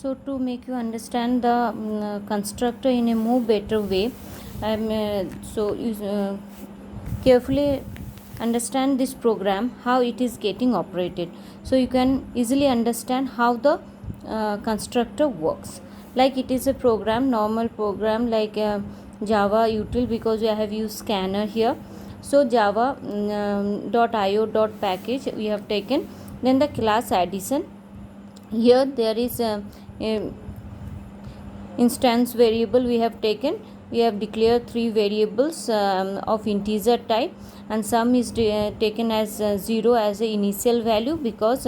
So to make you understand the constructor in a more better way, so you carefully understand this program, how it is getting operated, so you can easily understand how the constructor works. Like it is a program, normal program, like Java util, because we have used scanner here. So Java .io.package we have taken. Then the class addition, here there is a instance variable we have taken. We have declared three variables of integer type, and sum is taken as 0 as a initial value, because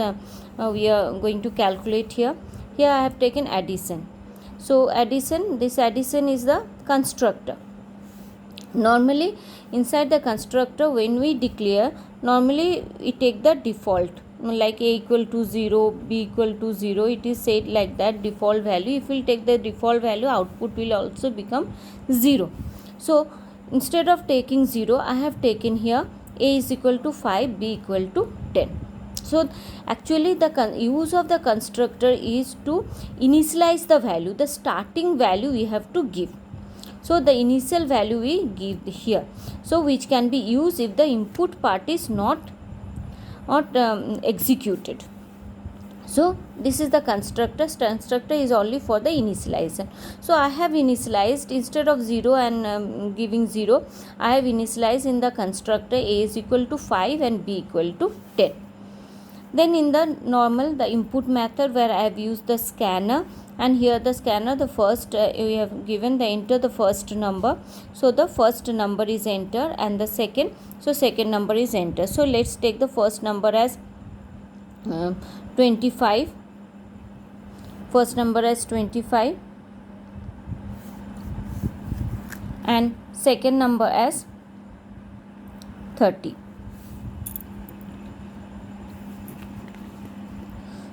we are going to calculate here. Here I have taken addition. So addition, this addition is the constructor. Normally inside the constructor, when we declare, normally we take the default, like a equal to 0, b equal to 0, it is said like that, default value. If we take the default value, output will also become 0. So instead of taking 0, I have taken here a is equal to 5, b equal to 10. So actually the use of the constructor is to initialize the value, the starting value we have to give. So the initial value we give here, so which can be used if the input part is not executed. So this is the constructor. Constructor is only for the initialization. So I have initialized, instead of 0 and giving 0, I have initialized in the constructor a is equal to 5 and b equal to 10. Then in the normal, the input method, where I have used the scanner, and here the scanner, the first we have given the enter the first number, so the first number is enter, and the second, so second number is enter. So let's take the first number as 25, first number as 25, and second number as 30.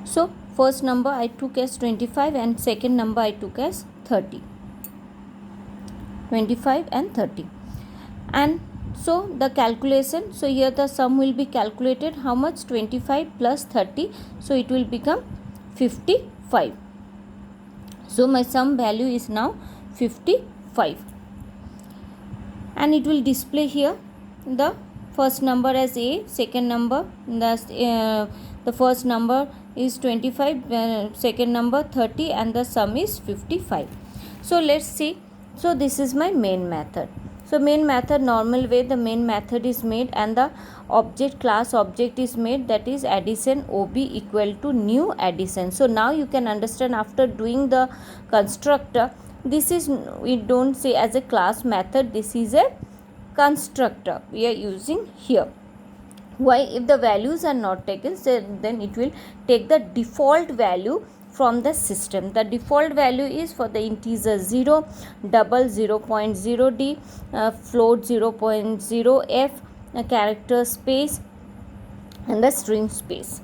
So first number I took as 25 and second number I took as 30. 25 and 30. And so the calculation, so here the sum will be calculated, how much, 25 plus 30, so it will become 55. So my sum value is now 55, and it will display here the first number as a, second number, the first number is 25, second number 30, and the sum is 55. So let's see. So this is my main method. So main method, normal way the main method is made, and the object, class object is made, that is addition ob equal to new addition. So now you can understand, after doing the constructor, this is, we don't say as a class method, this is a constructor we are using here. Why? If the values are not taken, so then it will take the default value from the system. The default value is for the integer 0, double 0.0d, float 0.0f, character space, and the string space.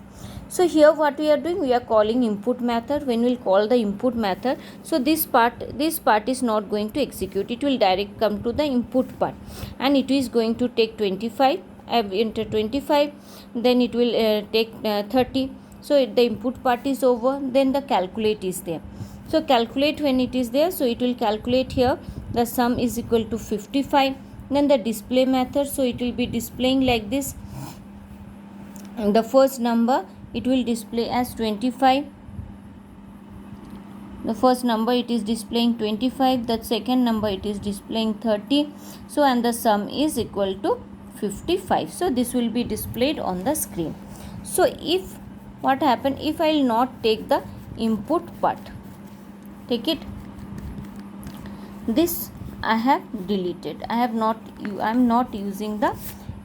So here what we are doing, we are calling input method. When we will call the input method, so this part is not going to execute, it will direct come to the input part, and it is going to take 25. I have entered 25, then it will take 30. So the input part is over, then the calculate is there. So calculate, when it is there, so it will calculate here the sum is equal to 55. Then the display method, so it will be displaying like this. And the first number it will display as 25. The first number it is displaying 25, the second number it is displaying 30. So and the sum is equal to 55. So this will be displayed on the screen. So if what happen, if I will not take the input part, take it, this I have deleted, I am not using the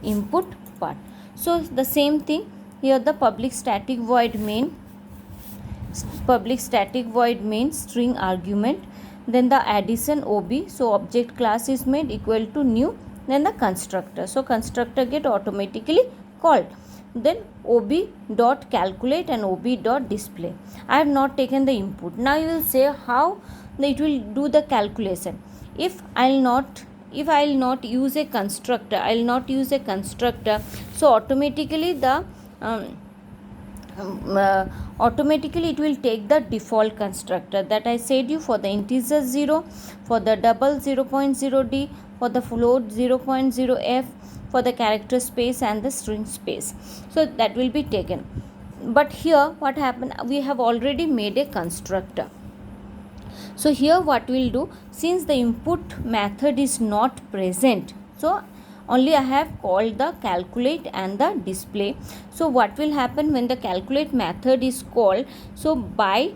input part. So the same thing here, the public static void main string argument, then the addition ob, so object class is made equal to new, then the constructor, so constructor get automatically called, then ob dot calculate and ob dot display. I have not taken the input. Now you will say how it will do the calculation. If I will not use a constructor, so automatically the automatically it will take the default constructor that I said you for the integer 0, for the double 0.0d, for the float 0.0f, for the character space and the string space. So that will be taken. But here what happened, we have already made a constructor. So here what we'll do, since the input method is not present, so only I have called the calculate and the display. So what will happen when the calculate method is called, so by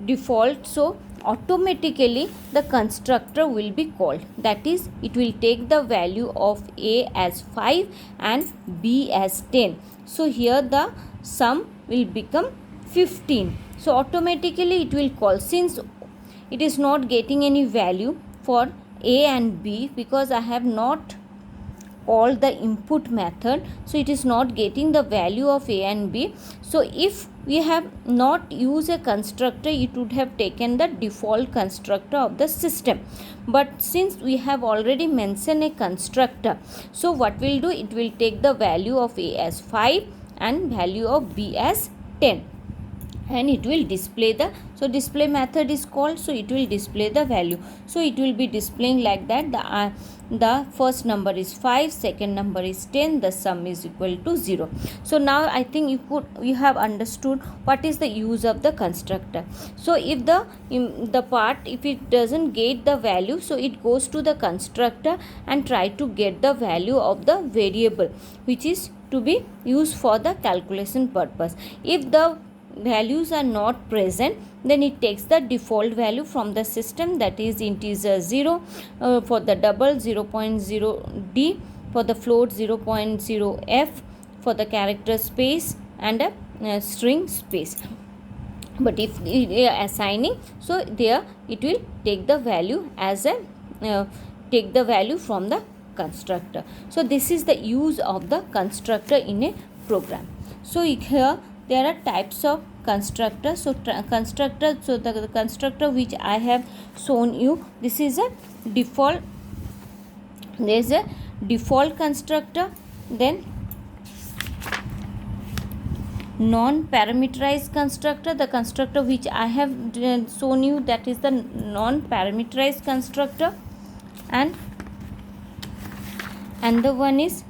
default, so automatically the constructor will be called, that is it will take the value of a as 5 and b as 10. So here the sum will become 15. So automatically it will call, since it is not getting any value for a and b because I have not called the input method, so it is not getting the value of a and b. So if we have not used a constructor, it would have taken the default constructor of the system. But since we have already mentioned a constructor, so what will do, it will take the value of a as 5 and value of b as 10, and it will display the, so display method is called, so it will display the value. So it will be displaying like that, the first number is 5, second number is 10, the sum is equal to 0. So now I think you have understood what is the use of the constructor. So if the part, if it doesn't get the value, so it goes to the constructor and try to get the value of the variable which is to be used for the calculation purpose. If the values are not present, then it takes the default value from the system, that is integer 0, for the double 0.0d, for the float 0.0f, for the character space and a string space. But if assigning, so there it will take the value as a take the value from the constructor. So this is the use of the constructor in a program. So here there are types of constructor. So constructor, so the constructor which I have shown you, this is a default, there is a default constructor, then non-parameterized constructor, the constructor which I have shown you, that is the non-parameterized constructor, and the one is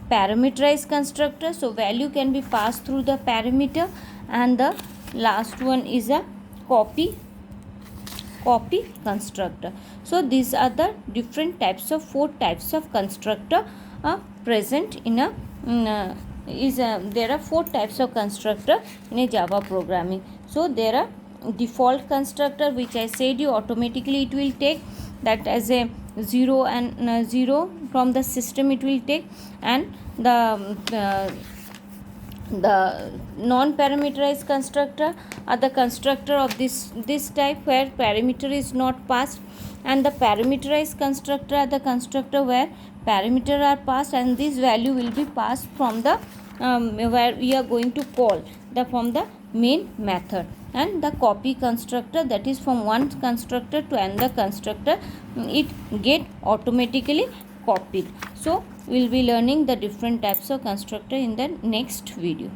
parameterized constructor, so value can be passed through the parameter, and the last one is a copy constructor. So these are the different types of 4 types of constructor present in a there are 4 types of constructor in a Java programming. So there are default constructor which I said you automatically it will take that as a 0 and 0 from the system it will take, and the non-parameterized constructor are the constructor of this type where parameter is not passed, and the parameterized constructor are the constructor where parameter are passed, and this value will be passed from the where we are going to call from the main method. And the copy constructor, that is from one constructor to another constructor, it get automatically copied. So we will be learning the different types of constructor in the next video.